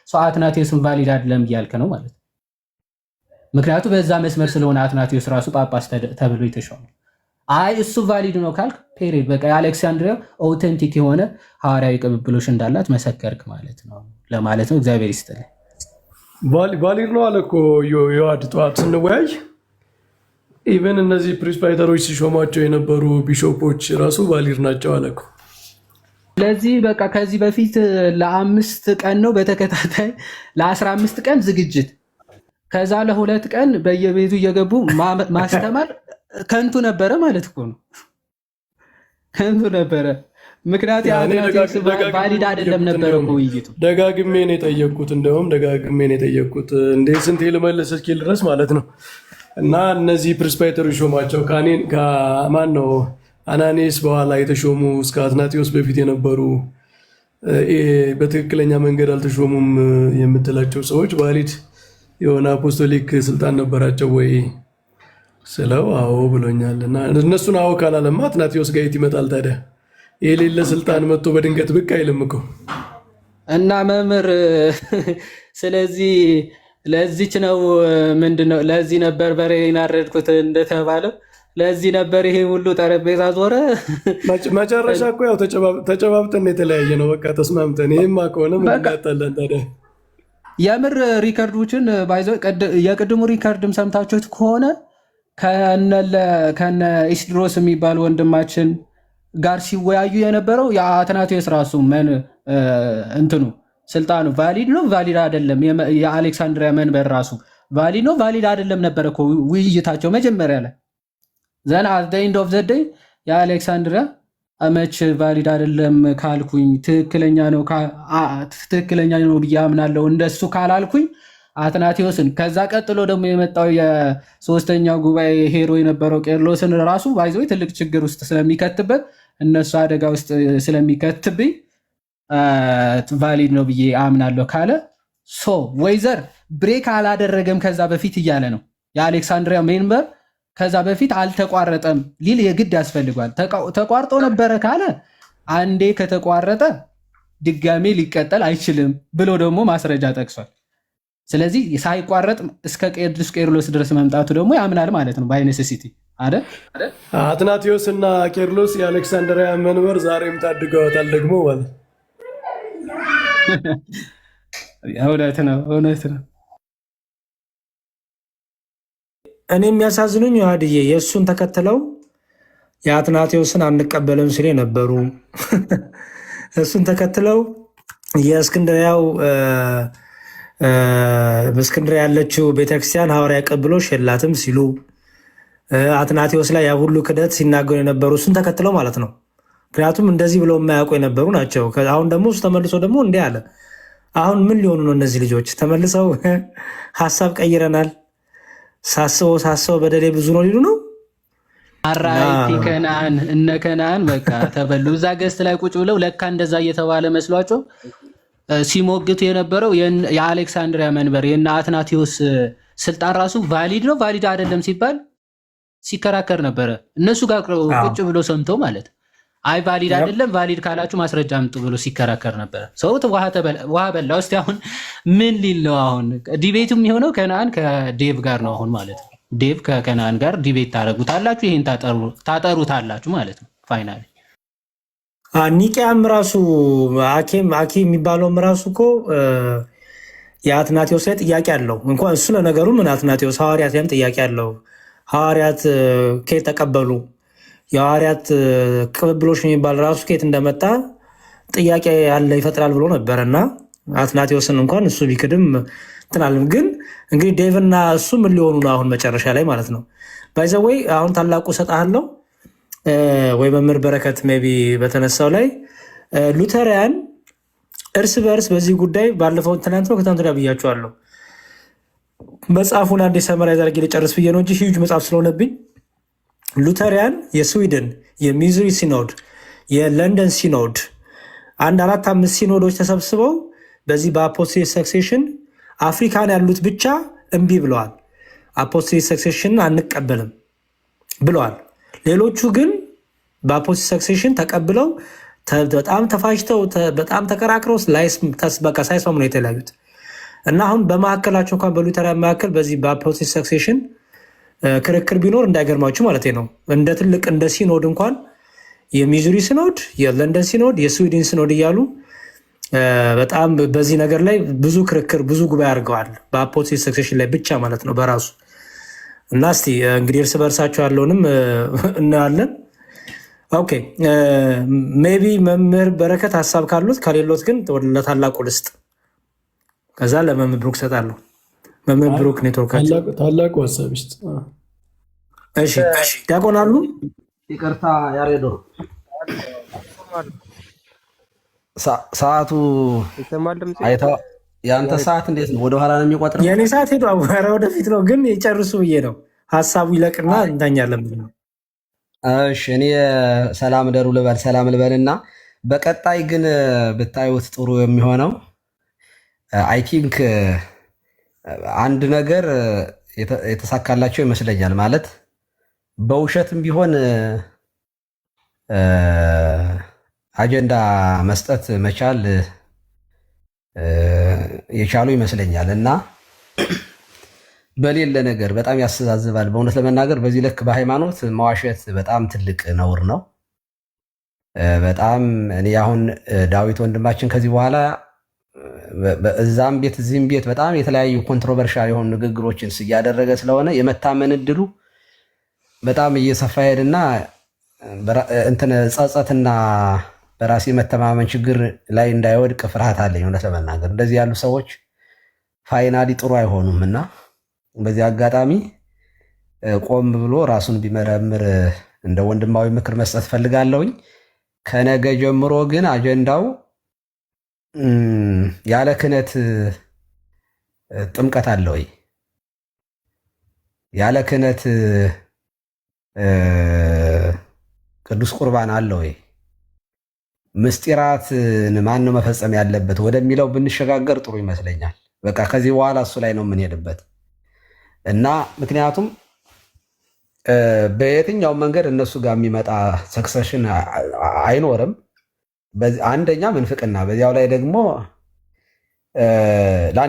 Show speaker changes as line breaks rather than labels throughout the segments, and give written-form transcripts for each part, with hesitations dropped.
ሰው አትናቴዎስን ቫሊድ አይደለም እያልክ ነው ማለት ነው። ምክንያቱም በዛ መስመር ስለሆነ አትናቴዎስ ራሱ ጳጳስ ተብሎ የተሾመ። አይ እሱ ቫሊድ ነው ካልክ ፔሪድ በቃ የአሌክሳንድሪያ ኦተንቲክ የሆነ ሐዋርያዊ ቅብብሎች እንዳላት መሰከርክ ማለት ነው ለማለት ነው። እግዚአብሔር ይስጥልኝ።
ቫሊድ ነው አለ እኮ የዋድ ጠዋት ስንወያይ ኢቨን እነዚህ ፕሪስፓይተሮች ሲሾማቸው የነበሩ ቢሾፖች ራሱ ቫሊድ ናቸው አለ እኮ።
ስለዚህ በቃ ከዚህ በፊት ለ5 ቀን ነው በተከታታይ ለ15 ቀን ዝግጅት ከዛ ለ2 ቀን በየቤቱ እየገቡ ማስተማር ከንቱ ነበረ ማለት እኮ ነው። ከንቱ ነበረ። ምክንያት የአትናቴዎስ ቫሊድ አይደለም ነበረ እኮ ውይይቱ።
ደጋግሜ ነው የጠየቅኩት፣ እንደውም ደጋግሜ ነው የጠየቅኩት እንዴ ስንቴ ልመልስ እስኪል ድረስ ማለት ነው። እና እነዚህ ፕሪስፓይተሮች ሾማቸው ከማን ነው አናኔስ በኋላ የተሾሙ እስከ አትናቴዎስ በፊት የነበሩ በትክክለኛ መንገድ አልተሾሙም የምትላቸው ሰዎች ቫሊድ የሆነ አፖስቶሊክ ስልጣን ነበራቸው ወይ ስለው አዎ ብሎኛል። እና እነሱን አዎ ካላለማ አትናቴዎስ ጋር የት ይመጣል ታዲያ? የሌለ ስልጣን መጥቶ በድንገት ብቅ አይልም እኮ።
እና መምህር ስለዚህ ለዚች ነው ምንድነው ለዚህ ነበር በሬን አረድኩት እንደተባለው ለዚህ ነበር ይሄ ሁሉ ጠረጴዛ ዞረ።
መጨረሻ እኮ ያው ተጨባብጠን የተለያየ ነው በቃ ተስማምተን። ይሄማ ከሆነ ምን ያጣለን ታዲያ?
የምር ሪከርዶችን ባይዘው የቅድሙ ሪከርድም ሰምታችሁት ከሆነ ከነ ኢስድሮስ የሚባል ወንድማችን ጋር ሲወያዩ የነበረው የአትናቴዎስ ራሱ እንትኑ ስልጣኑ ቫሊድ ነው ቫሊድ አይደለም፣ የአሌክሳንድሪያ መንበር ራሱ ቫሊድ ነው ቫሊድ አይደለም ነበረ እኮ ውይይታቸው መጀመሪያ ላይ። ዘን አት ዘ ኤንድ ኦፍ ዘ ዴይ የአሌክሳንድሪያ መች ቫሊድ አይደለም ካልኩኝ ትክክለኛ ነው ብዬ አምናለሁ እንደሱ ካላልኩኝ አትናቴዎስን ከዛ ቀጥሎ ደግሞ የመጣው የሶስተኛው ጉባኤ ሄሮ የነበረው ቄርሎስን ራሱ ባይዞ ትልቅ ችግር ውስጥ ስለሚከትበት እነሱ አደጋ ውስጥ ስለሚከትብኝ ቫሊድ ነው ብዬ አምናለሁ ካለ ወይዘር ብሬክ አላደረገም ከዛ በፊት እያለ ነው። የአሌክሳንድሪያ ሜንበር ከዛ በፊት አልተቋረጠም ሊል የግድ ያስፈልጓል። ተቋርጦ ነበረ ካለ አንዴ ከተቋረጠ ድጋሜ ሊቀጠል አይችልም ብሎ ደግሞ ማስረጃ ጠቅሷል። ስለዚህ ሳይቋረጥ እስከ ቅዱስ ቄርሎስ ድረስ መምጣቱ ደግሞ ያምናል ማለት ነው ባይነሲሲቲ አይደል?
አትናቴዎስ እና ቄርሎስ የአሌክሳንድሪያ መንበር ዛሬም ታድገዋታል ደግሞ ማለት
እውነት ነው።
እኔ የሚያሳዝኑኝ ዮሐድዬ የእሱን ተከትለው የአትናቴዎስን አንቀበልም ሲል ነበሩ። እሱን ተከትለው የእስክንድሪያው በእስክንድርያ ያለችው ቤተክርስቲያን ሐዋርያ ቀብሎሽ የላትም ሲሉ አትናቴዎስ ላይ ያ ሁሉ ክደት ሲናገሩ የነበሩ እሱን ተከትለው ማለት ነው። ምክንያቱም እንደዚህ ብለው የማያውቁ የነበሩ ናቸው። አሁን ደግሞ እሱ ተመልሶ ደግሞ እንዲህ አለ። አሁን ምን ሊሆኑ ነው እነዚህ ልጆች? ተመልሰው ሀሳብ ቀይረናል፣ ሳስበው በደሌ ብዙ ነው ሊሉ ነው።
አራይቲ ከነአን እነ ከነአን በቃ ተበሉ። እዛ ገስት ላይ ቁጭ ብለው ለካ እንደዛ እየተባለ መስሏቸው ሲሞግቱ የነበረው የአሌክሳንድሪያ መንበር የእነ አትናቴዎስ ስልጣን ራሱ ቫሊድ ነው ቫሊድ አይደለም ሲባል ሲከራከር ነበረ። እነሱ ጋር ቁጭ ብሎ ሰምቶ ማለት አይ ቫሊድ አይደለም ቫሊድ ካላችሁ ማስረጃ አምጡ ብሎ ሲከራከር ነበረ። ሰው ውሃ በላ። ውስጥ አሁን ምን ሊል ነው? አሁን ዲቤቱ የሚሆነው ከነአን ከዴቭ ጋር ነው አሁን ማለት ነው። ዴቭ ከከነአን ጋር ዲቤት ታደርጉታላችሁ፣ ይሄን ታጠሩታላችሁ ማለት ነው ፋይናሊ።
ኒቅያም ራሱ አኬ የሚባለውም ራሱ እኮ የአትናቴዎስ ላይ ጥያቄ አለው። እንኳን እሱ ለነገሩ ምን አትናቴዎስ ሐዋርያት ላይም ጥያቄ አለው። ሐዋርያት ከየት ተቀበሉ? የሐዋርያት ቅብብሎሽ የሚባል ራሱ ከየት እንደመጣ ጥያቄ ያለ ይፈጥራል ብሎ ነበር። እና አትናቴዎስን እንኳን እሱ ቢክድም ትናልም። ግን እንግዲህ ዴቭና እሱ ምን ሊሆኑ ነው አሁን መጨረሻ ላይ ማለት ነው። ባይዘወይ አሁን ታላቁ እሰጥሃለሁ ወይ መምህር በረከት ሜይ ቢ በተነሳው ላይ ሉተሪያን እርስ በእርስ በዚህ ጉዳይ ባለፈው ትናንት ነው ከትናንት ወዲያ ብያቸዋለሁ። መጽሐፉን አንዴ ሰመራይዝ አድርጌ ልጨርስ ብዬ ነው እንጂ ሂዩጅ መጽሐፍ ስለሆነብኝ ሉተሪያን የስዊድን የሚዙሪ ሲኖድ፣ የለንደን ሲኖድ 4-5 ሲኖዶች ተሰብስበው በዚህ በአፖስቶሊክ ሰክሴሽን አፍሪካን ያሉት ብቻ እምቢ ብለዋል። አፖስቶሊክ ሰክሴሽን አንቀበልም ብለዋል። ሌሎቹ ግን በአፖስቶሊክ ሰክሴሽን ተቀብለው በጣም ተፋጅተው በጣም ተከራክረው በቃ ሳይስማሙ ነው የተለያዩት። እና አሁን በመካከላቸው እንኳን በሉተራን መካከል በዚህ በአፖስቶሊክ ሰክሴሽን ክርክር ቢኖር እንዳይገርማችሁ ማለት ነው። እንደ ትልቅ እንደ ሲኖድ እንኳን የሚዙሪ ሲኖድ፣ የለንደን ሲኖድ፣ የስዊድን ሲኖድ እያሉ በጣም በዚህ ነገር ላይ ብዙ ክርክር ብዙ ጉባኤ አድርገዋል። በአፖስቶሊክ ሰክሴሽን ላይ ብቻ ማለት ነው በራሱ እና እስቲ እንግዲህ እርስ በርሳቸው ያለውንም እናያለን። ኦኬ ሜቢ መምህር በረከት ሀሳብ ካሉት ከሌሎት ግን ለታላቁ ልስጥ፣ ከዛ ለመምህር ብሩክ ሰጣለሁ። መምህር ብሩክ ኔትወርካቸው
ታላቁ ሀሳብ ይስጥ።
እሺ ዲያቆን አሉ።
ይቅርታ ያሬዶ ሰዓቱ አይተው የአንተ ሰዓት እንዴት ነው? ወደኋላ ነው የሚቆጥረው?
የእኔ ሰዓት ሄዶ ኧረ ወደፊት ነው፣ ግን የጨርሱ ብዬ ነው። ሀሳቡ ይለቅና እንተኛለን።
እሺ እኔ ሰላም ደሩ ልበል፣ ሰላም ልበልና በቀጣይ ግን ብታዩት ጥሩ የሚሆነው አይ ቲንክ አንድ ነገር የተሳካላቸው ይመስለኛል። ማለት በውሸትም ቢሆን አጀንዳ መስጠት መቻል የቻሉ ይመስለኛል እና በሌለ ነገር በጣም ያስተዛዝባል። በእውነት ለመናገር በዚህ ልክ በሃይማኖት መዋሸት በጣም ትልቅ ነውር ነው። በጣም እኔ አሁን ዳዊት ወንድማችን ከዚህ በኋላ እዛም ቤት እዚህም ቤት በጣም የተለያዩ ኮንትሮቨርሻል የሆኑ ንግግሮችን እያደረገ ስለሆነ የመታመን እድሉ በጣም እየሰፋ ሄድና እንትን ጸጸትና በራሴ መተማመን ችግር ላይ እንዳይወድቅ ፍርሃት አለኝ። እውነት ለመናገር እንደዚህ ያሉ ሰዎች ፋይናሊ ጥሩ አይሆኑም እና በዚህ አጋጣሚ ቆም ብሎ ራሱን ቢመረምር እንደ ወንድማዊ ምክር መስጠት ፈልጋለሁኝ። ከነገ ጀምሮ ግን አጀንዳው ያለ ክህነት ጥምቀት አለ ወይ? ያለ ክህነት ቅዱስ ቁርባን አለ ወይ? ምስጢራትን ማን ነው መፈጸም ያለበት ወደሚለው ብንሸጋገር ጥሩ ይመስለኛል። በቃ ከዚህ በኋላ እሱ ላይ ነው የምንሄድበት እና ምክንያቱም በየትኛው መንገድ እነሱ ጋር የሚመጣ ሰክሰሽን አይኖርም። አንደኛ ምንፍቅና፣ በዚያው ላይ ደግሞ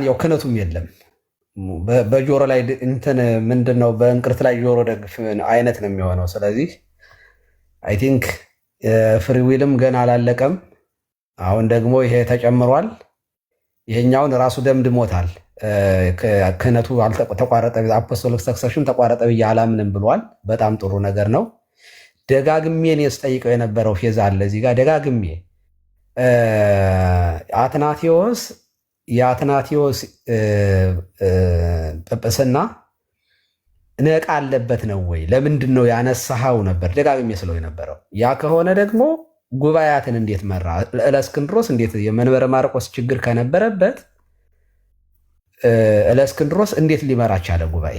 ያው ክህነቱም የለም። በጆሮ ላይ እንትን ምንድነው በእንቅርት ላይ ጆሮ ደግፍ አይነት ነው የሚሆነው። ስለዚህ አይ ቲንክ ፍሪዊልም ገና አላለቀም። አሁን ደግሞ ይሄ ተጨምሯል። ይሄኛውን ራሱ ደምድሞታል። ክህነቱ ተቋረጠ፣ አፖስቶሊክ ሰክሰሽን ተቋረጠ ብዬ አላምንም ብሏል። በጣም ጥሩ ነገር ነው። ደጋግሜ እኔ ስጠይቀው የነበረው ፌዝ አለ እዚህ ጋር ደጋግሜ የአትናቴዎስ ጵጵስና ነቃ አለበት ነው ወይ? ለምንድን ነው ያነሳኸው ነበር ደጋግሜ ስለው የነበረው። ያ ከሆነ ደግሞ ጉባኤያትን እንዴት መራ? እለእስክንድሮስ እንዴት የመንበረ ማርቆስ ችግር ከነበረበት እለእስክንድሮስ እንዴት ሊመራ ቻለ? ጉባኤ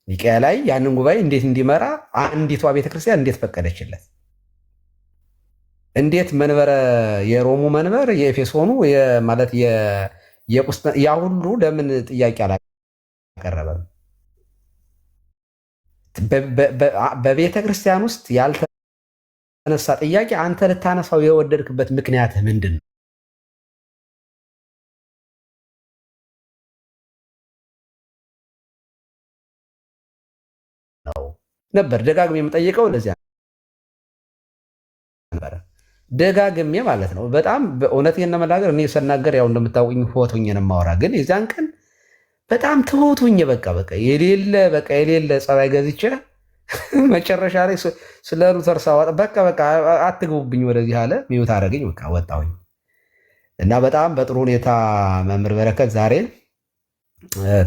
ኒቅያ ላይ ያንን ጉባኤ እንዴት እንዲመራ አንዲቷ ቤተክርስቲያን እንዴት ፈቀደችለት? እንዴት መንበረ የሮሙ መንበር የኤፌሶኑ ማለት ያ ሁሉ ለምን ጥያቄ አላቀረበም? በቤተ ክርስቲያን ውስጥ ያልተነሳ ጥያቄ አንተ ልታነሳው የወደድክበት ምክንያትህ ምንድን ነው? ነበር ደጋግሜ የምጠይቀው ለዚያ ነበረ። ደጋግሜ ማለት ነው። በጣም እውነቴን ለመናገር እኔ ስናገር ያው እንደምታውቁኝ ሆት ሆኜ ነው የማወራ። ግን የዚያን ቀን በጣም ትሁት ሆኜ በቃ የሌለ ጸባይ ገዝቼ መጨረሻ ላይ ስለ ሉተር ሳወጣ በቃ አትግቡብኝ ወደዚህ አለ። ሚዩት አደረገኝ። በቃ ወጣሁኝ እና በጣም በጥሩ ሁኔታ መምህር በረከት ዛሬ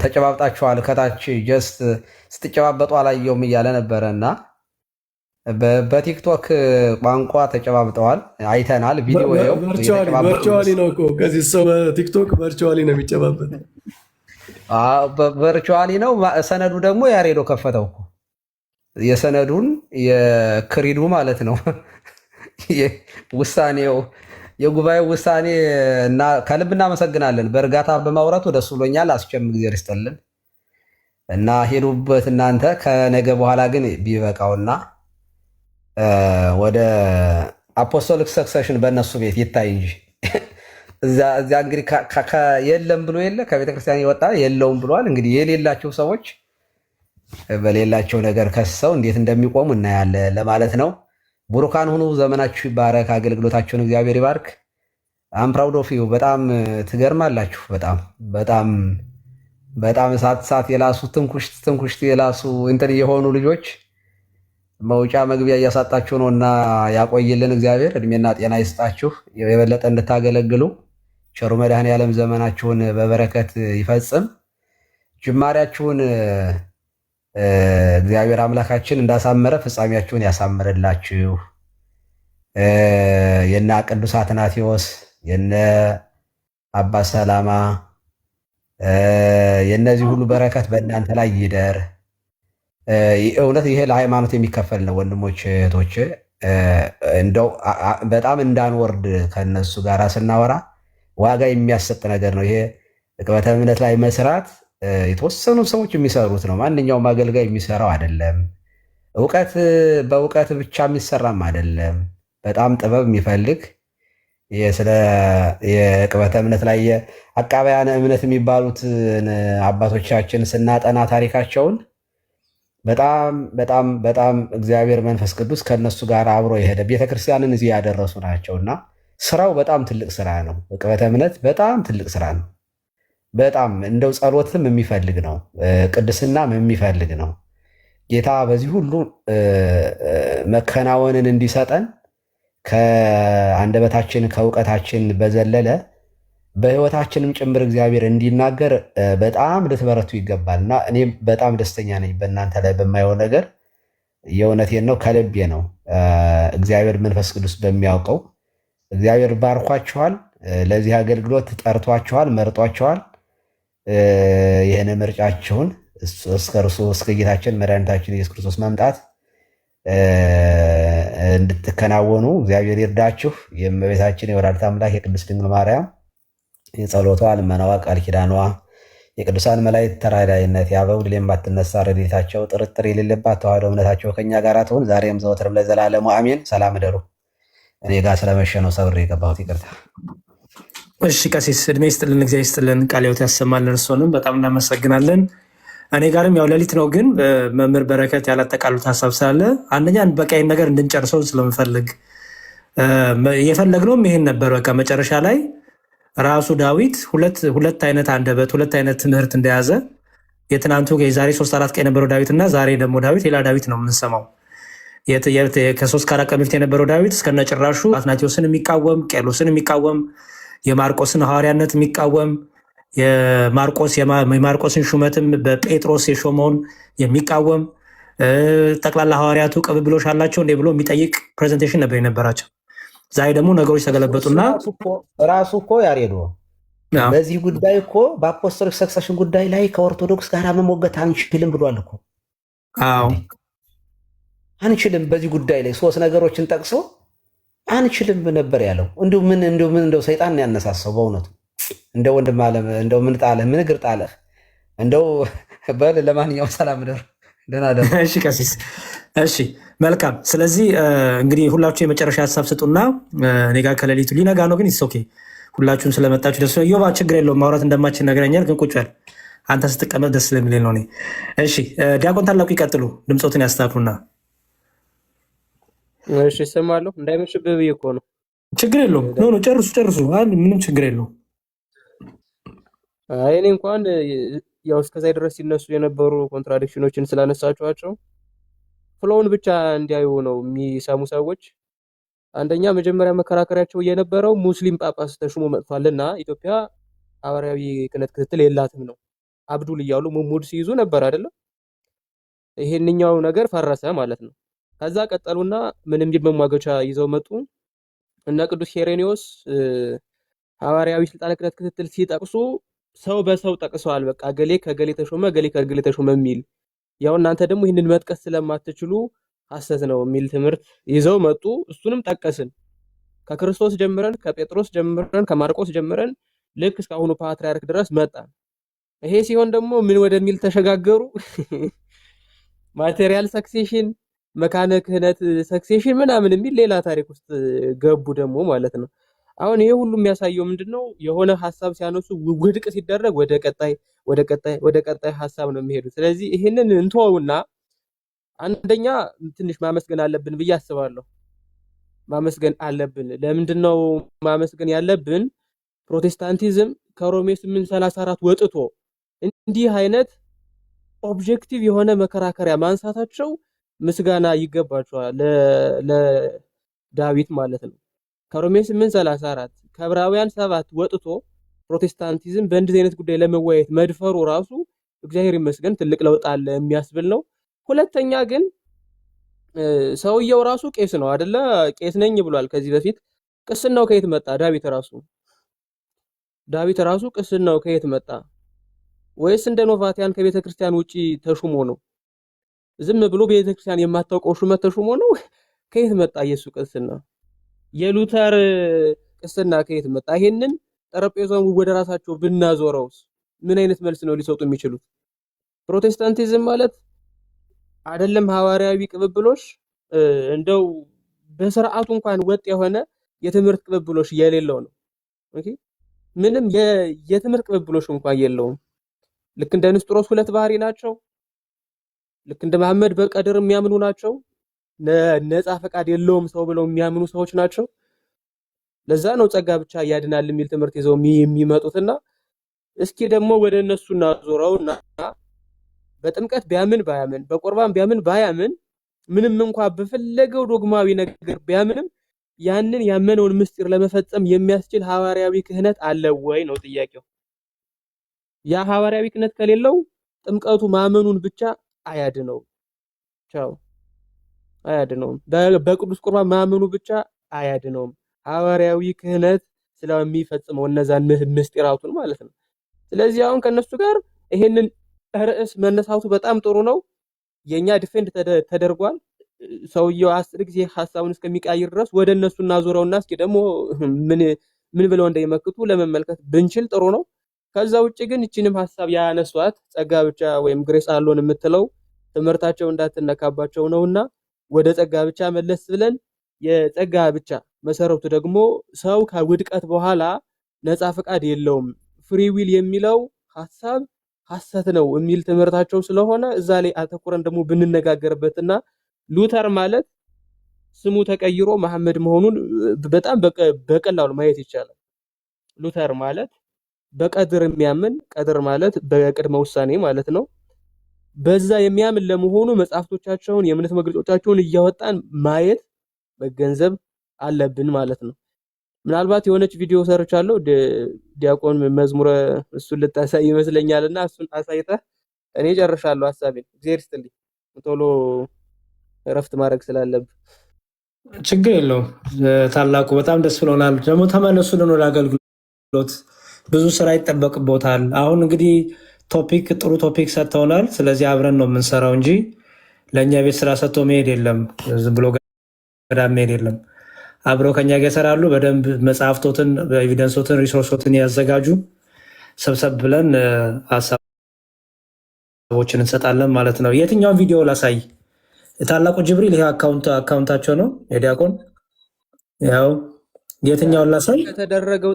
ተጨባብጣችኋል። ከታች ጀስት ስትጨባበጡ አላየውም እያለ ነበረ እና በቲክቶክ ቋንቋ ተጨባብጠዋል፣ አይተናል። ቪዲዮ
ቨርቹዋሊ ነው እኮ ከዚህ ሰው በቲክቶክ ቨርቹዋሊ ነው የሚጨባበጥ።
ቨርቹዋሊ ነው። ሰነዱ ደግሞ ያሬዶ ከፈተው እኮ የሰነዱን የክሪዱ ማለት ነው ውሳኔው የጉባኤው ውሳኔ እና ከልብ እናመሰግናለን። በእርጋታ በማውራቱ ደስ ብሎኛል። አስቸም ጊዜ ርስጥልን እና ሄዱበት እናንተ። ከነገ በኋላ ግን ቢበቃውና ወደ አፖስቶሊክ ሰክሰሽን በእነሱ ቤት ይታይ እንጂ እዚያ እንግዲህ የለም ብሎ የለ ከቤተክርስቲያን የወጣ የለውም ብሏል። እንግዲህ የሌላቸው ሰዎች በሌላቸው ነገር ከሰው እንዴት እንደሚቆሙ እናያለን ለማለት ነው። ቡሩካን ሁኑ። ዘመናችሁ ይባረክ። አገልግሎታችሁን እግዚአብሔር ይባርክ። አም ፕራውድ ኦፍ ዩ። በጣም ትገርማላችሁ። በጣም በጣም በጣም እሳት የላሱ ትንኩሽት የላሱ እንትን የሆኑ ልጆች መውጫ መግቢያ እያሳጣችሁ ነው እና ያቆይልን እግዚአብሔር። እድሜና ጤና ይስጣችሁ የበለጠ እንድታገለግሉ። ቸሩ መድኃኔዓለም ዘመናችሁን በበረከት ይፈጽም። ጅማሬያችሁን እግዚአብሔር አምላካችን እንዳሳመረ ፍጻሜያችሁን ያሳምርላችሁ። የነ ቅዱስ አትናቴዎስ የነ አባ ሰላማ የነዚህ ሁሉ በረከት በእናንተ ላይ ይደር። እውነት ይሄ ለሃይማኖት የሚከፈል ነው ወንድሞች እህቶች። እንደው በጣም እንዳንወርድ ከነሱ ጋር ስናወራ ዋጋ የሚያሰጥ ነገር ነው ይሄ። ዕቅበተ እምነት ላይ መስራት የተወሰኑ ሰዎች የሚሰሩት ነው። ማንኛውም አገልጋይ የሚሰራው አይደለም። እውቀት በእውቀት ብቻ የሚሰራም አይደለም። በጣም ጥበብ የሚፈልግ ስለ የዕቅበተ እምነት ላይ አቃባያነ እምነት የሚባሉትን አባቶቻችን ስናጠና ታሪካቸውን በጣም በጣም በጣም እግዚአብሔር መንፈስ ቅዱስ ከነሱ ጋር አብሮ የሄደ ቤተክርስቲያንን እዚህ ያደረሱ ናቸውና ስራው በጣም ትልቅ ስራ ነው። ዕቅበተ እምነት በጣም ትልቅ ስራ ነው። በጣም እንደው ጸሎትም የሚፈልግ ነው። ቅድስናም የሚፈልግ ነው። ጌታ በዚህ ሁሉ መከናወንን እንዲሰጠን ከአንደበታችን ከእውቀታችን በዘለለ በህይወታችንም ጭምር እግዚአብሔር እንዲናገር በጣም ልትበረቱ ይገባል እና እኔም በጣም ደስተኛ ነኝ በእናንተ ላይ በማየው ነገር። የእውነቴን ነው፣ ከልቤ ነው። እግዚአብሔር መንፈስ ቅዱስ በሚያውቀው እግዚአብሔር ባርኳችኋል። ለዚህ አገልግሎት ጠርቷችኋል፣ መርጧችኋል። ይህን ምርጫችሁን እስከ እርሱ እስከ ጌታችን መድኃኒታችን ኢየሱስ ክርስቶስ መምጣት እንድትከናወኑ እግዚአብሔር ይርዳችሁ። የእመቤታችን የወላዲተ አምላክ የቅድስት ድንግል ማርያም የጸሎቷ ልመናዋ ቃል ኪዳኗ የቅዱሳን መላእክት ተራዳኢነት የአበው ድል የማትነሳ ረድኤታቸው ጥርጥር የሌለባት ተዋሕዶ እምነታቸው ከእኛ ጋር ትሁን ዛሬም ዘወትርም ለዘላለሙ አሜን። ሰላም እደሩ። እኔ ጋር ስለመሸ ነው ሰብሬ የገባሁት፣ ይቅርታ።
እሺ ቀሲስ እድሜ ይስጥልን፣ እግዚአብሔር ይስጥልን፣ ቃለ ሕይወት ያሰማልን። እርሶንም በጣም እናመሰግናለን። እኔ ጋርም ያው ሌሊት ነው፣ ግን መምህር በረከት ያላጠቃሉት ሀሳብ ስላለ አንደኛ በቃይን ነገር እንድንጨርሰው ስለምፈልግ የፈለግነውም ይሄን ነበር። በቃ መጨረሻ ላይ ራሱ ዳዊት ሁለት አይነት አንደበት ሁለት አይነት ትምህርት እንደያዘ የትናንቱ የዛሬ 3-4 ቀን የነበረው ዳዊት እና ዛሬ ደግሞ ዳዊት ሌላ ዳዊት ነው የምንሰማው። ከ3-4 ቀን በፊት የነበረው ዳዊት እስከነጭራሹ አትናቴዎስን የሚቃወም ቄርሎስን የሚቃወም የማርቆስን ሐዋርያነት የሚቃወም የማርቆስን ሹመትም በጴጥሮስ የሾመውን የሚቃወም ጠቅላላ ሐዋርያቱ ቅብብሎሽ አላቸው እንዴ ብሎ የሚጠይቅ ፕሬዘንቴሽን ነበር የነበራቸው። ዛሬ ደግሞ ነገሮች ተገለበጡና
ራሱ እኮ ያሬዶ በዚህ ጉዳይ እኮ በአፖስቶሊክ ሰክሰሽን ጉዳይ ላይ ከኦርቶዶክስ ጋር መሞገት አንችልም ብሏል እኮ።
አዎ
አንችልም፣ በዚህ ጉዳይ ላይ 3 ነገሮችን ጠቅሶ አንችልም ነበር ያለው። እንደው ሰይጣን ያነሳሳው በእውነቱ እንደ ወንድም አለም እንደው ምን ጣለህ ምን እግር ጣለህ እንደው በል። ለማንኛውም ሰላም ደር ደህና ደር።
እሺ ቀሲስ፣ እሺ መልካም። ስለዚህ እንግዲህ ሁላችሁ የመጨረሻ ሀሳብ ስጡና እኔ ጋር ከሌሊቱ ሊነጋ ነው፣ ግን ኦኬ ሁላችሁም ስለመጣችሁ ደስ ነው። ዮባ ችግር የለውም ማውራት እንደማችን ነግረኛል፣ ግን ቁጭ በል አንተ ስትቀመጥ ደስ ስለሚል ነው እኔ። እሺ ዲያቆን ታላቁ ይቀጥሉ፣ ድምፆትን ያስተካክሉና።
እሺ እሰማለሁ፣ እንዳይመሽብህ ብዬ እኮ ነው።
ችግር የለውም ኖ ጨርሱ፣ ምንም ችግር የለውም።
እኔ እንኳን ያው እስከዛ ድረስ ሲነሱ የነበሩ ኮንትራዲክሽኖችን ስላነሳችኋቸው ፍሎውን ብቻ እንዲያዩ ነው የሚሰሙ ሰዎች። አንደኛ መጀመሪያ መከራከሪያቸው የነበረው ሙስሊም ጳጳስ ተሹሞ መጥቷልና ኢትዮጵያ ሐዋርያዊ ክህነት ክትትል የላትም ነው። አብዱል እያሉ ሙሙድ ሲይዙ ነበር አይደለም። ይሄንኛው ነገር ፈረሰ ማለት ነው። ከዛ ቀጠሉና ምንም መሟገቻ ይዘው መጡ። እነ ቅዱስ ሄሬኒዮስ ሐዋርያዊ ስልጣነ ክህነት ክትትል ሲጠቅሱ ሰው በሰው ጠቅሰዋል። በቃ ገሌ ከገሌ ተሾመ፣ ገሌ ከገሌ ተሾመ የሚል ያው እናንተ ደግሞ ይህንን መጥቀስ ስለማትችሉ ሐሰት ነው የሚል ትምህርት ይዘው መጡ። እሱንም ጠቀስን። ከክርስቶስ ጀምረን ከጴጥሮስ ጀምረን ከማርቆስ ጀምረን ልክ እስካሁኑ ፓትርያርክ ድረስ መጣን። ይሄ ሲሆን ደግሞ ምን ወደሚል ተሸጋገሩ? ማቴሪያል ሰክሴሽን፣ መካነ ክህነት ሰክሴሽን ምናምን የሚል ሌላ ታሪክ ውስጥ ገቡ ደግሞ ማለት ነው። አሁን ይሄ ሁሉ የሚያሳየው ምንድነው? የሆነ ሐሳብ ሲያነሱ ውድቅ ሲደረግ ወደ ቀጣይ ሐሳብ ነው የሚሄዱት። ስለዚህ ይሄንን እንተወውና አንደኛ ትንሽ ማመስገን አለብን ብዬ አስባለሁ። ማመስገን አለብን። ለምንድነው ማመስገን ያለብን? ፕሮቴስታንቲዝም ከሮሜ 8:34 ወጥቶ እንዲህ አይነት ኦብጀክቲቭ የሆነ መከራከሪያ ማንሳታቸው ምስጋና ይገባቸዋል ለዳዊት ማለት ነው። ከሮሜ 8:34 ከዕብራውያን 7 ወጥቶ ፕሮቴስታንቲዝም በእንዲህ አይነት ጉዳይ ለመወያየት መድፈሩ ራሱ እግዚአብሔር ይመስገን ትልቅ ለውጥ አለ የሚያስብል ነው። ሁለተኛ ግን ሰውየው ራሱ ቄስ ነው አይደለ? ቄስ ነኝ ብሏል ከዚህ በፊት። ቅስናው ከየት መጣ? ዳዊት ራሱ ቅስናው ከየት መጣ? ወይስ እንደ ኖቫቲያን ከቤተ ክርስቲያን ውጪ ተሹሞ ነው? ዝም ብሎ ቤተ ክርስቲያን የማታውቀው ሹመት ተሹሞ ነው? ከየት መጣ የሱ ቅስና? የሉተር ቅስና ከየት መጣ? ይሄንን ጠረጴዛውን ወደ ራሳቸው ብናዞረውስ ምን አይነት መልስ ነው ሊሰጡ የሚችሉት? ፕሮቴስታንቲዝም ማለት አይደለም ሐዋርያዊ ቅብብሎሽ እንደው በስርዓቱ እንኳን ወጥ የሆነ የትምህርት ቅብብሎሽ የሌለው ነው። ኦኬ ምንም የትምህርት ቅብብሎሽ እንኳን የለውም። ልክ እንደ ንስጥሮስ ሁለት ባህሪ ናቸው። ልክ እንደ መሐመድ በቀድር የሚያምኑ ናቸው። ነፃ ፈቃድ የለውም ሰው ብለው የሚያምኑ ሰዎች ናቸው። ለዛ ነው ጸጋ ብቻ ያድናል የሚል ትምህርት ይዘው የሚመጡትና እስኪ ደግሞ ወደ እነሱ እናዞረውና በጥምቀት ቢያምን ባያምን በቁርባን ቢያምን ባያምን ምንም እንኳን በፈለገው ዶግማዊ ነገር ቢያምንም ያንን ያመነውን ምስጢር ለመፈጸም የሚያስችል ሐዋርያዊ ክህነት አለ ወይ ነው ጥያቄው። ያ ሐዋርያዊ ክህነት ከሌለው ጥምቀቱ ማመኑን ብቻ አያድነውም። ቻው አያድነውም። በቅዱስ ቁርባን ማመኑ ብቻ አያድነውም። ሐዋርያዊ ክህነት ስለሚፈጽመው እነዛን ምስጢራቱን ማለት ነው። ስለዚህ አሁን ከነሱ ጋር ይሄንን ርዕስ መነሳቱ በጣም ጥሩ ነው። የኛ ዲፌንድ ተደርጓል። ሰውየው 10 ጊዜ ሐሳቡን እስከሚቀያይር ድረስ ወደ እነሱ እናዞረውና እስኪ ደግሞ ምን ብለው እንደሚመክቱ ለመመልከት ብንችል ጥሩ ነው። ከዛ ውጪ ግን እቺንም ሐሳብ ያነሷት ጸጋ ብቻ ወይም ግሬስ አሎን የምትለው ትምህርታቸው እንዳትነካባቸው ነውና ወደ ጸጋ ብቻ መለስ ብለን የጸጋ ብቻ መሰረቱ ደግሞ ሰው ከውድቀት በኋላ ነፃ ፈቃድ የለውም ፍሪ ዊል የሚለው ሐሳብ ሐሰት ነው የሚል ትምህርታቸው ስለሆነ እዛ ላይ አተኩረን ደግሞ ብንነጋገርበትና ሉተር ማለት ስሙ ተቀይሮ መሐመድ መሆኑን በጣም በቀላሉ ማየት ይቻላል። ሉተር ማለት በቀድር የሚያምን ቀድር ማለት በቅድመ ውሳኔ ማለት ነው። በዛ የሚያምን ለመሆኑ መጽሐፍቶቻቸውን የእምነት መግለጫዎቻቸውን እያወጣን ማየት መገንዘብ አለብን ማለት ነው። ምናልባት የሆነች ቪዲዮ ሰርቻለሁ ዲያቆን መዝሙረ እሱን ልታሳይ ይመስለኛልና እሱን አሳይተህ እኔ ጨርሻለሁ ሐሳቤን። እግዚአብሔር ይስጥልኝ። ቶሎ እረፍት ማድረግ ስላለብን
ችግር የለውም። ታላቁ በጣም ደስ ብሎናል። ደግሞ ተመለሱልን ወደ አገልግሎት። ብዙ ስራ ይጠበቅቦታል። አሁን እንግዲህ ጥሩ ቶፒክ ሰጥተውናል። ስለዚህ አብረን ነው የምንሰራው እንጂ ለእኛ ቤት ስራ ሰጥቶ መሄድ የለም። ዝም ብሎ ገዳም መሄድ የለም። አብረው ከኛ ጋር ይሰራሉ። በደንብ መጽሐፍቶትን፣ ኤቪደንሶትን፣ ሪሶርሶትን ያዘጋጁ። ሰብሰብ ብለን ሀሳቦችን እንሰጣለን ማለት ነው። የትኛውን ቪዲዮ ላሳይ? ታላቁ ጅብሪል ይሄ አካውንታቸው ነው የዲያቆን። ያው የትኛውን ላሳይ?
ከተደረገው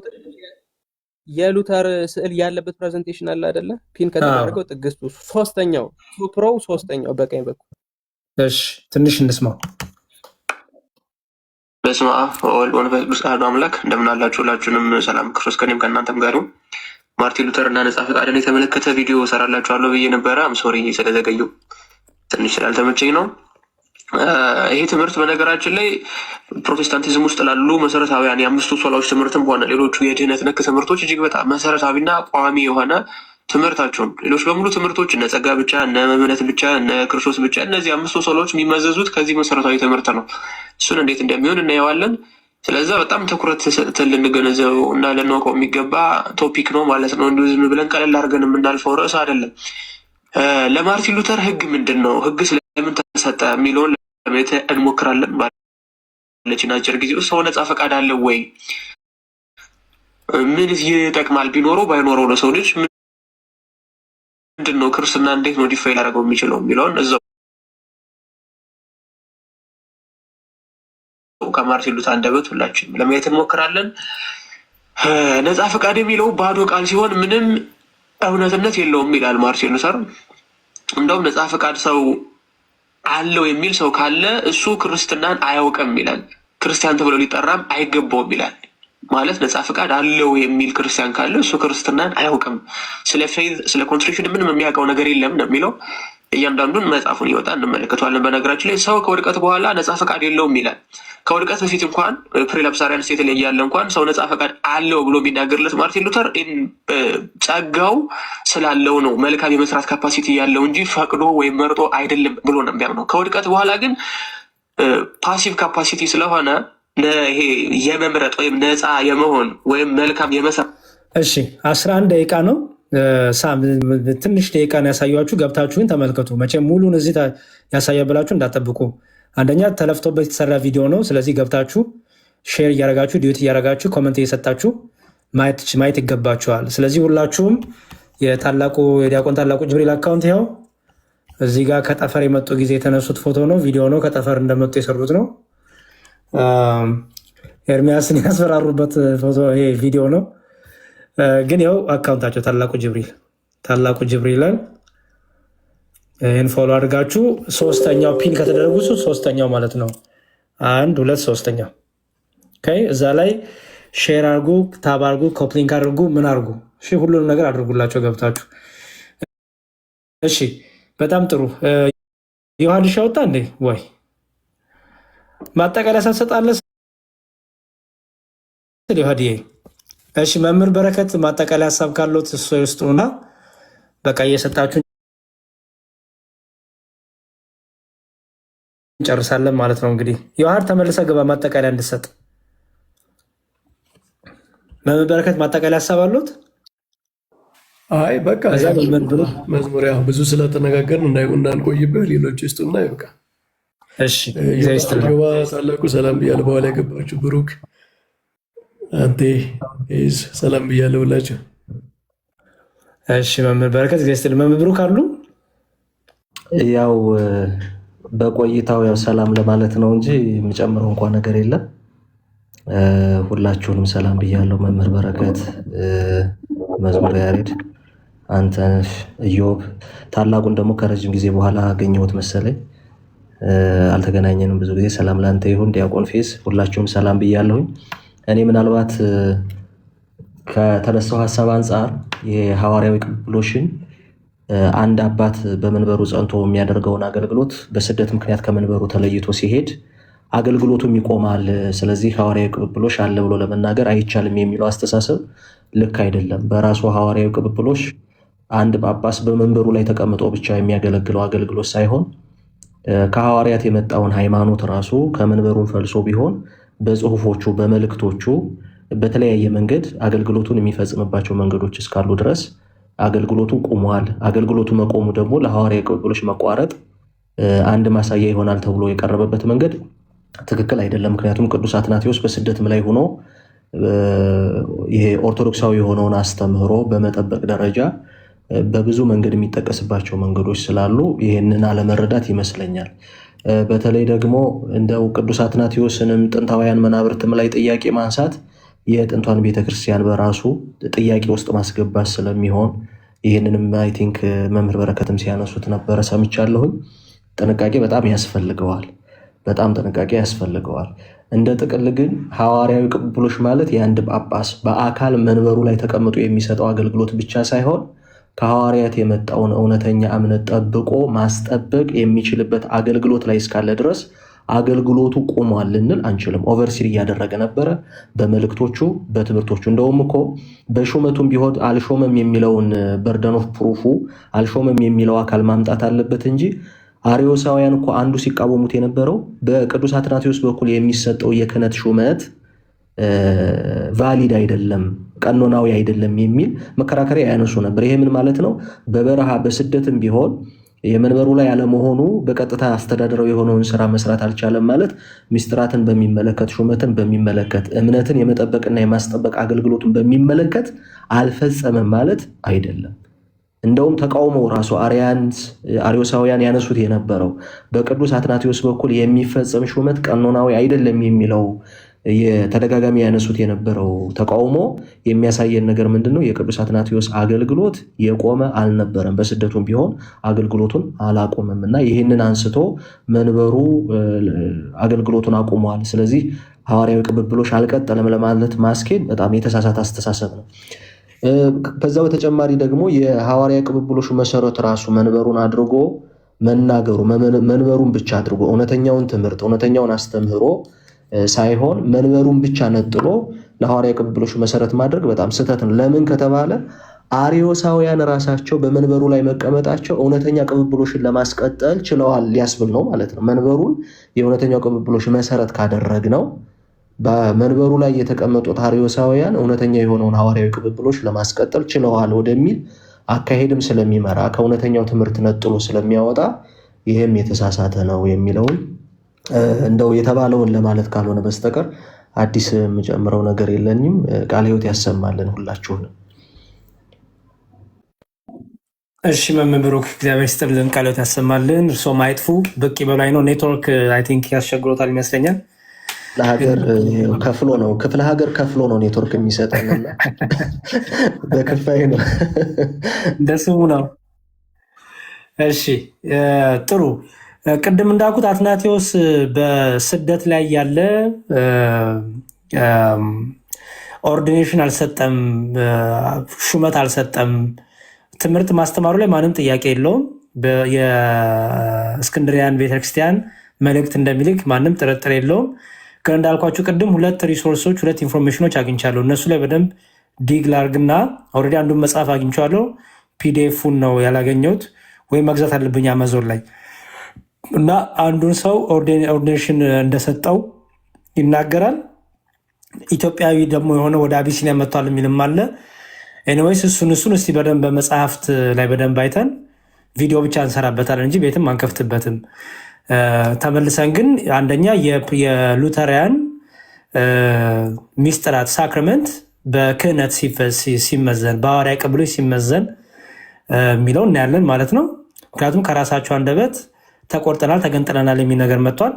የሉተር ስዕል ያለበት ፕሬዘንቴሽን አለ አይደለ? ፒን ከተደረገው ጥግስቱ ሶስተኛው ፕሮው ሶስተኛው በቀኝ በኩል።
እሺ ትንሽ እንስማው።
በስመ አብ ወወልድ ወመንፈስ ቅዱስ አሐዱ አምላክ። እንደምን አላችሁ? ሁላችሁንም ሰላም ክርስቶስ ከእኔም ከእናንተም ጋር ይሁን። ማርቲን ሉተር እና ነጻ ፈቃድን የተመለከተ ቪዲዮ እሰራላችኋለሁ ብዬ ነበረ። ሶሪ ስለዘገየው ትንሽ ስላልተመቸኝ ነው። ይሄ ትምህርት በነገራችን ላይ ፕሮቴስታንቲዝም ውስጥ ላሉ መሰረታዊያን የአምስቱ ሶላዎች ትምህርትም ሆነ ሌሎቹ የድህነት ነክ ትምህርቶች እጅግ በጣም መሰረታዊና ቋሚ የሆነ ትምህርታቸውን ሌሎች በሙሉ ትምህርቶች እነ ጸጋ ብቻ፣ እነ እምነት ብቻ፣ እነ ክርስቶስ ብቻ፣ እነዚህ አምስቱ ሶላዎች የሚመዘዙት ከዚህ መሰረታዊ ትምህርት ነው። እሱን እንዴት እንደሚሆን እናየዋለን። ስለዛ በጣም ትኩረት ሰጥተን ልንገነዘበው እና ልናውቀው የሚገባ ቶፒክ ነው ማለት ነው። እንዲሁ ዝም ብለን ቀለል አድርገን የምናልፈው ርዕስ አይደለም። ለማርቲን ሉተር ህግ ምንድን ነው፣ ህግ ስለምን ተሰጠ የሚለውን ለማየት እንሞክራለን። ባለችን አጭር ጊዜ ውስጥ ሰው ነጻ ፈቃድ አለው ወይ? ምን ይጠቅማል? ቢኖረው ባይኖረው ለሰው ልጅ ምንድን ነው? ክርስትና እንዴት ነው ዲፋይን ሊያደርገው የሚችለው የሚለውን እዛው ከማርቲን ሉተር አንደበት ሁላችንም ለማየት እንሞክራለን። ነፃ ፈቃድ የሚለው ባዶ ቃል ሲሆን ምንም እውነትነት የለውም ይላል ማርቲን ሉተር። እንደውም ነፃ ፈቃድ ሰው አለው የሚል ሰው ካለ እሱ ክርስትናን አያውቅም ይላል። ክርስቲያን ተብሎ ሊጠራም አይገባውም ይላል። ማለት ነፃ ፈቃድ አለው የሚል ክርስቲያን ካለ እሱ ክርስትናን አያውቅም፣ ስለ ፌዝ ስለ ኮንትሪክሽን ምንም የሚያውቀው ነገር የለም ነው የሚለው። እያንዳንዱን መጽሐፉን ይወጣ እንመለከተዋለን። በነገራችን ላይ ሰው ከውድቀት በኋላ ነፃ ፈቃድ የለውም ይላል። ከውድቀት በፊት እንኳን ፕሪላፕሳሪያን ስቴት ላይ ያለ እንኳን ሰው ነፃ ፈቃድ አለው ብሎ የሚናገርለት ማርቲን ሉተር ጸጋው ስላለው ነው፣ መልካም የመስራት ካፓሲቲ ያለው እንጂ ፈቅዶ ወይም መርጦ አይደለም ብሎ ነው የሚያምነው። ከውድቀት በኋላ ግን ፓሲቭ ካፓሲቲ ስለሆነ ይሄ የመምረጥ ወይም ነፃ የመሆን ወይም መልካም የመስራት።
እሺ 11 ደቂቃ ነው። ትንሽ ደቂቃ ነው ያሳያችሁ። ገብታችሁን ተመልከቱ። መቼም ሙሉን እዚህ ያሳያብላችሁ እንዳጠብቁ። አንደኛ ተለፍቶበት የተሰራ ቪዲዮ ነው። ስለዚህ ገብታችሁ ሼር እያረጋችሁ ዲዩት እያረጋችሁ ኮመንት እየሰጣችሁ ማየት ይገባችኋል። ስለዚህ ሁላችሁም የዲያቆን ታላቁ ጅብሪል አካውንት ይኸው እዚህ ጋር ከጠፈር የመጡ ጊዜ የተነሱት ፎቶ ነው፣ ቪዲዮ ነው። ከጠፈር እንደመጡ የሰሩት ነው። ኤርሚያስን ያስፈራሩበት ፎቶ ይሄ ቪዲዮ ነው። ግን ያው አካውንታቸው ታላቁ ጅብሪልን ይህን ፎሎ አድርጋችሁ ሶስተኛው ፒን ከተደረጉ ሶስተኛው ማለት ነው 1 2 3ኛው እዛ ላይ ሼር አድርጉ፣ ታብ አድርጉ፣ ኮፕሊንክ አድርጉ፣ ምን አድርጉ። እሺ ሁሉንም ነገር አድርጉላቸው ገብታችሁ። እሺ በጣም ጥሩ። ዮሐንስ ያወጣ እንዴ ወይ ማጠቃለያ ሳትሰጣለህ ዮሐንስ? እሺ መምህር በረከት ማጠቃለያ ሀሳብ ካለው እሱ ይስጡና በቃ እየሰጣችሁ እንጨርሳለን ማለት ነው። እንግዲህ ዮሐር ተመልሰ ግባ ማጠቃለያ እንድሰጥ። መምህር በረከት ማጠቃለያ ሀሳብ አሉት?
አይ በቃ መዝሙር ያው ብዙ ስለተነጋገርን እንዳንቆይብህ ሌሎች ይስጡና ይብቃ።
እሺ
ታላቁ ሰላም ብያለሁ። በኋላ የገባችሁ ብሩክ አንቴ ሰላም ብያለሁ ብላችሁ።
እሺ መምህር በረከት ጊዜ መምህር ብሩክ አሉ።
ያው በቆይታው ያው ሰላም ለማለት ነው እንጂ የሚጨምረው እንኳን ነገር የለም። ሁላችሁንም ሰላም ብያለሁ። መምህር በረከት፣ መዝሙር ያሬድ፣ አንተነሽ፣ ኢዮብ፣ ታላቁን ደግሞ ከረጅም ጊዜ በኋላ አገኘሁት መሰለኝ፣ አልተገናኘንም ብዙ ጊዜ። ሰላም ላንተ ይሁን። ዲያቆን ፌስ፣ ሁላችሁም ሰላም ብያለሁኝ። እኔ ምናልባት ከተነሳው ሀሳብ አንጻር የሐዋርያዊ ቅብብሎሽን አንድ አባት በመንበሩ ጸንቶ የሚያደርገውን አገልግሎት በስደት ምክንያት ከመንበሩ ተለይቶ ሲሄድ አገልግሎቱም ይቆማል፣ ስለዚህ ሐዋርያዊ ቅብብሎሽ አለ ብሎ ለመናገር አይቻልም የሚለው አስተሳሰብ ልክ አይደለም። በራሱ ሐዋርያዊ ቅብብሎሽ አንድ ጳጳስ በመንበሩ ላይ ተቀምጦ ብቻ የሚያገለግለው አገልግሎት ሳይሆን ከሐዋርያት የመጣውን ሃይማኖት ራሱ ከመንበሩን ፈልሶ ቢሆን በጽሁፎቹ በመልእክቶቹ በተለያየ መንገድ አገልግሎቱን የሚፈጽምባቸው መንገዶች እስካሉ ድረስ አገልግሎቱ ቆሟል። አገልግሎቱ መቆሙ ደግሞ ለሐዋርያዊ ቅብብሎሽ መቋረጥ አንድ ማሳያ ይሆናል ተብሎ የቀረበበት መንገድ ትክክል አይደለም። ምክንያቱም ቅዱስ አትናቴዎስ በስደትም ላይ ሆኖ ይሄ ኦርቶዶክሳዊ የሆነውን አስተምህሮ በመጠበቅ ደረጃ በብዙ መንገድ የሚጠቀስባቸው መንገዶች ስላሉ ይህንን አለመረዳት ይመስለኛል። በተለይ ደግሞ እንደው ቅዱስ አትናቴዎስንም ጥንታውያን መናብርትም ላይ ጥያቄ ማንሳት የጥንቷን ቤተክርስቲያን በራሱ ጥያቄ ውስጥ ማስገባት ስለሚሆን ይህንንም አይ ቲንክ መምህር በረከትም ሲያነሱት ነበረ ሰምቻለሁኝ። ጥንቃቄ በጣም ያስፈልገዋል፣ በጣም ጥንቃቄ ያስፈልገዋል። እንደ ጥቅል ግን ሐዋርያዊ ቅብብሎሽ ማለት የአንድ ጳጳስ በአካል መንበሩ ላይ ተቀምጦ የሚሰጠው አገልግሎት ብቻ ሳይሆን ከሐዋርያት የመጣውን እውነተኛ እምነት ጠብቆ ማስጠበቅ የሚችልበት አገልግሎት ላይ እስካለ ድረስ አገልግሎቱ ቆሟል ልንል አንችልም። ኦቨርሲር እያደረገ ነበረ በመልእክቶቹ በትምህርቶቹ። እንደውም እኮ በሹመቱም ቢሆን አልሾመም የሚለውን በርደን ኦፍ ፕሩፉ አልሾመም የሚለው አካል ማምጣት አለበት እንጂ አርዮሳውያን እኮ አንዱ ሲቃወሙት የነበረው በቅዱስ አትናቴዎስ በኩል የሚሰጠው የክህነት ሹመት ቫሊድ አይደለም፣ ቀኖናዊ አይደለም የሚል መከራከሪያ ያነሱ ነበር። ይሄ ምን ማለት ነው? በበረሃ በስደትም ቢሆን የመንበሩ ላይ ያለመሆኑ በቀጥታ አስተዳደራዊ የሆነውን ስራ መስራት አልቻለም ማለት ምስጢራትን በሚመለከት ሹመትን በሚመለከት እምነትን የመጠበቅና የማስጠበቅ አገልግሎቱን በሚመለከት አልፈጸመም ማለት አይደለም። እንደውም ተቃውሞ ራሱ አርዮሳውያን ያነሱት የነበረው በቅዱስ አትናቴዎስ በኩል የሚፈጸም ሹመት ቀኖናዊ አይደለም የሚለው የተደጋጋሚ ያነሱት የነበረው ተቃውሞ የሚያሳየን ነገር ምንድነው? የቅዱስ አትናቴዎስ አገልግሎት የቆመ አልነበረም። በስደቱም ቢሆን አገልግሎቱን አላቆመም እና ይህንን አንስቶ መንበሩ አገልግሎቱን አቁሟል፣ ስለዚህ ሐዋርያዊ ቅብብሎሽ አልቀጠለም ለማለት ማስኬድ በጣም የተሳሳተ አስተሳሰብ ነው። ከዛ በተጨማሪ ደግሞ የሐዋርያ ቅብብሎሹ መሰረት ራሱ መንበሩን አድርጎ መናገሩ መንበሩን ብቻ አድርጎ እውነተኛውን ትምህርት እውነተኛውን አስተምህሮ ሳይሆን መንበሩን ብቻ ነጥሎ ለሐዋርያ ቅብብሎሹ መሰረት ማድረግ በጣም ስህተት ነው። ለምን ከተባለ አርዮሳውያን ራሳቸው በመንበሩ ላይ መቀመጣቸው እውነተኛ ቅብብሎሽን ለማስቀጠል ችለዋል ሊያስብል ነው ማለት ነው። መንበሩን የእውነተኛው ቅብብሎሽ መሰረት ካደረግ ነው በመንበሩ ላይ የተቀመጡት አርዮሳውያን እውነተኛ የሆነውን ሐዋርያዊ ቅብብሎሽ ለማስቀጠል ችለዋል ወደሚል አካሄድም ስለሚመራ ከእውነተኛው ትምህርት ነጥሎ ስለሚያወጣ ይህም የተሳሳተ ነው የሚለውን እንደው የተባለውን ለማለት ካልሆነ በስተቀር አዲስ የምጨምረው ነገር የለኝም። ቃለ ሕይወት ያሰማልን ሁላችሁንም።
እሺ መምህር ብሩክ እግዚአብሔር ይስጥልን፣ ቃለ ሕይወት ያሰማልን። እርስዎም አይጥፉ፣ ብቅ ይበሉ። ነው ኔትወርክ አይ ቲንክ ያስቸግሮታል ይመስለኛል።
ለሀገር ከፍሎ ነው ክፍለ ሀገር ከፍሎ ነው ኔትወርክ የሚሰጠን በክፋይ ነው
እንደስሙ ነው። እሺ ጥሩ። ቅድም እንዳልኩት አትናቴዎስ በስደት ላይ ያለ ኦርዲኔሽን አልሰጠም፣ ሹመት አልሰጠም። ትምህርት ማስተማሩ ላይ ማንም ጥያቄ የለውም። የእስክንድሪያን ቤተክርስቲያን መልእክት እንደሚልክ ማንም ጥርጥር የለውም። ግን እንዳልኳችሁ ቅድም ሁለት ሪሶርሶች ሁለት ኢንፎርሜሽኖች አግኝቻለሁ። እነሱ ላይ በደንብ ዲግ ላርግና ኦልሬዲ አንዱን መጽሐፍ አግኝቻለሁ። ፒዲኤፉን ነው ያላገኘሁት ወይም መግዛት አለብኝ አማዞን ላይ እና አንዱን ሰው ኦርዲኔሽን እንደሰጠው ይናገራል። ኢትዮጵያዊ ደግሞ የሆነ ወደ አቢሲኒያ መጥቷል የሚልም አለ። ኤኒዌይስ እሱን እስቲ በደንብ በመጽሐፍት ላይ በደንብ አይተን ቪዲዮ ብቻ እንሰራበታለን እንጂ ቤትም አንከፍትበትም። ተመልሰን ግን አንደኛ የሉተሪያን ሚስጥራት ሳክረመንት በክህነት ሲመዘን በሐዋርያ ቅብብሎሽ ሲመዘን የሚለው እናያለን ማለት ነው። ምክንያቱም ከራሳቸው አንደበት ተቆርጠናል ተገንጥለናል የሚል ነገር መጥቷል።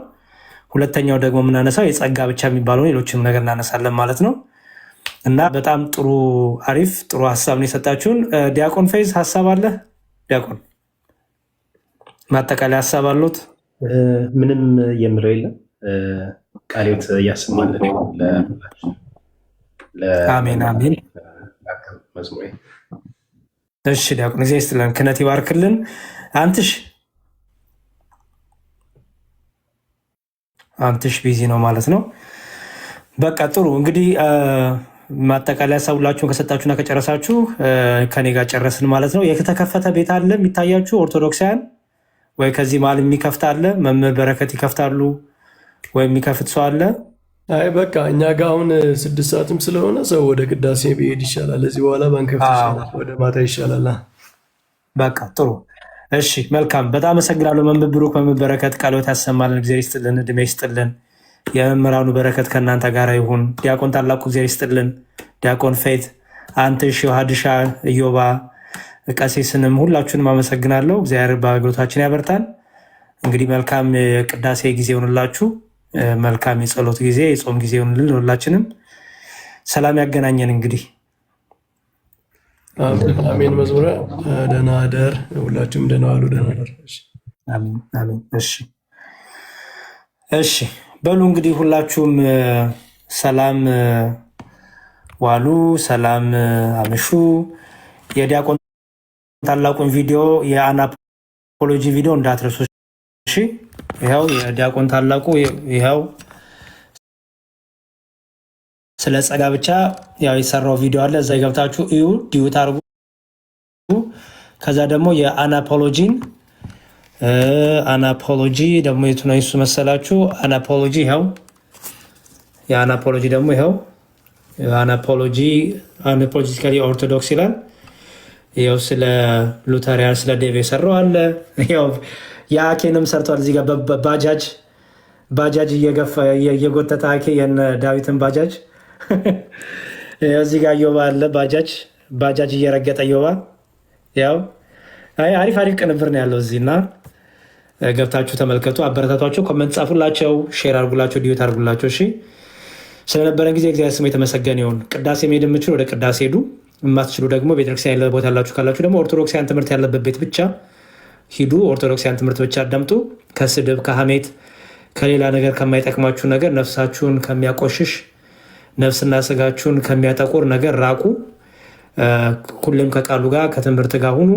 ሁለተኛው ደግሞ የምናነሳው የጸጋ ብቻ የሚባለው ሌሎችንም ነገር እናነሳለን ማለት ነው። እና በጣም ጥሩ አሪፍ ጥሩ ሀሳብ ነው የሰጣችሁን። ዲያቆን ፌዝ ሀሳብ አለ? ዲያቆን ማጠቃለያ ሀሳብ አሉት?
ምንም የምለው የለም። ቃለ ሕይወት እያሰማልን
አሜን አሜን።
መዝሙሬ
እሺ ዲያቆን ጊዜ ስትለን ክህነት ይባርክልን። አንትሽ ቢዚ ነው ማለት ነው። በቃ ጥሩ እንግዲህ ማጠቃለያ ሀሳብ ሁላችሁን ከሰጣችሁና ከጨረሳችሁ ከኔ ጋር ጨረስን ማለት ነው። የተከፈተ ቤት አለ የሚታያችሁ ኦርቶዶክሳውያን ወይ ከዚህ መሀል የሚከፍት አለ? መምህር በረከት ይከፍታሉ ወይ የሚከፍት ሰው አለ?
አይ በቃ እኛ ጋ አሁን 6 ሰዓትም ስለሆነ ሰው ወደ ቅዳሴ ብሄድ ይሻላል። እዚህ በኋላ ባንከፍት ይሻላል፣ ወደ ማታ ይሻላል።
በቃ ጥሩ እሺ፣ መልካም በጣም አመሰግናለሁ። መምህር ብሩክ፣ መምህር በረከት ቃለ ሕይወት ያሰማልን፣ እግዚአብሔር ይስጥልን፣ እድሜ ይስጥልን። የመምህራኑ በረከት ከእናንተ ጋር ይሁን። ዲያቆን ታላቁ እግዚአብሔር ይስጥልን። ዲያቆን ፌት፣ አንትሽ፣ ዮሐድሻ፣ ኢዮባ፣ ቀሲስንም ሁላችሁንም አመሰግናለሁ። እግዚአብሔር በአገልግሎታችን ያበርታን። እንግዲህ መልካም የቅዳሴ ጊዜ ይሆንላችሁ። መልካም የጸሎት ጊዜ የጾም ጊዜ ይሆንልን። ሁላችንም ሰላም ያገናኘን። እንግዲህ
አሜን። መዝሙረ ደህና አደር። ሁላችሁም ደህና ዋሉ። ደህና አደር።
አሜን። እሺ በሉ እንግዲህ ሁላችሁም ሰላም ዋሉ፣ ሰላም አመሹ። የዲያቆን ታላቁን ቪዲዮ የአናፖሎጂ ቪዲዮ እንዳትረሱ። እሺ ይኸው የዲያቆን ታላቁ ይኸው ስለ ጸጋ ብቻ ያው የሰራው ቪዲዮ አለ። እዛ ገብታችሁ እዩ፣ ዲዩት አርጉ። ከዛ ደግሞ አናፖሎጂ ደግሞ የቱ ነው እሱ መሰላችሁ? አናፖሎጂ ይኸው የአናፖሎጂ ደግሞ ይኸው አናፖሎጂካሊ ኦርቶዶክስ ይላል። ይኸው ስለ ሉተሪያን ስለ ዴቭ የሰራው አለ። ይኸው የአኬንም ሰርቷል። እዚህ ጋር ባጃጅ እየጎተተ አኬ የነ ዳዊትን ባጃጅ እዚህ ጋር ዮባ አለ። ባጃጅ እየረገጠ ዮባ ያው አሪፍ ቅንብር ነው ያለው እዚህ እና ገብታችሁ ተመልከቱ፣ አበረታቷቸው፣ ኮመንት ጻፉላቸው፣ ሼር አርጉላቸው፣ ዲዩት አርጉላቸው። እሺ ስለነበረን ጊዜ እግዚአብሔር ስሙ የተመሰገነ ይሁን። ቅዳሴ መሄድ የምችሉ ወደ ቅዳሴ ሄዱ፣ የማትችሉ ደግሞ ቤተክርስቲያን ያለ ቦታ ያላችሁ ካላችሁ ደግሞ ኦርቶዶክሳውያን ትምህርት ያለበት ቤት ብቻ ሂዱ። ኦርቶዶክሳውያን ትምህርት ብቻ አዳምጡ። ከስድብ ከሐሜት ከሌላ ነገር ከማይጠቅማችሁ ነገር ነፍሳችሁን ከሚያቆሽሽ ነፍስና ስጋችሁን ከሚያጠቁር ነገር ራቁ። ሁሌም ከቃሉ ጋር ከትምህርት ጋር ሁኑ።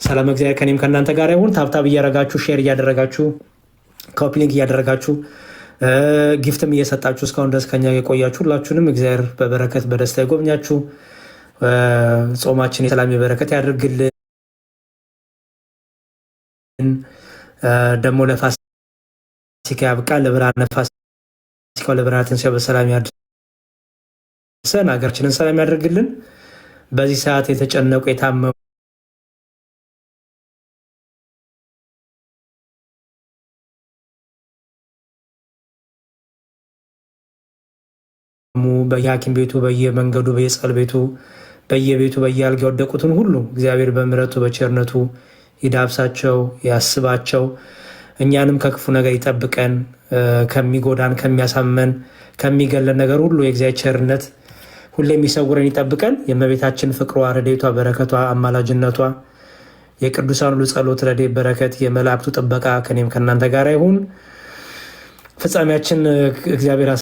ሰላም እግዚአብሔር ከኔም ከእናንተ ጋር ይሁን። ታብታብ እያደረጋችሁ ሼር እያደረጋችሁ ኮፒ ሊንክ እያደረጋችሁ ጊፍትም እየሰጣችሁ እስካሁን ድረስ ከኛ የቆያችሁ ሁላችሁንም እግዚአብሔር በበረከት በደስታ ይጎብኛችሁ። ጾማችን የሰላም የበረከት ያድርግልን። ደግሞ ለፋሲካ ያብቃል። ለብርሃነ ፋሲካው ለብርሃነ ትንሣኤው በሰላም ያድርሰን። ሀገራችንን ሰላም ያደርግልን። በዚህ ሰዓት የተጨነቁ የታመሙ በየሐኪም ቤቱ በየመንገዱ በየጸል ቤቱ በየቤቱ በየአልጋ የወደቁትን ሁሉ እግዚአብሔር በምሕረቱ በቸርነቱ ይዳብሳቸው፣ ያስባቸው። እኛንም ከክፉ ነገር ይጠብቀን። ከሚጎዳን ከሚያሳመን ከሚገለን ነገር ሁሉ የእግዚአብሔር ቸርነት ሁሌ የሚሰውረን ይጠብቀን። የእመቤታችን ፍቅሯ፣ ረድኤቷ፣ በረከቷ፣ አማላጅነቷ፣ የቅዱሳን ሁሉ ጸሎት፣ ረድኤት፣ በረከት፣ የመላእክቱ ጥበቃ ከኔም ከእናንተ ጋር ይሁን። ፍጻሜያችን እግዚአብሔር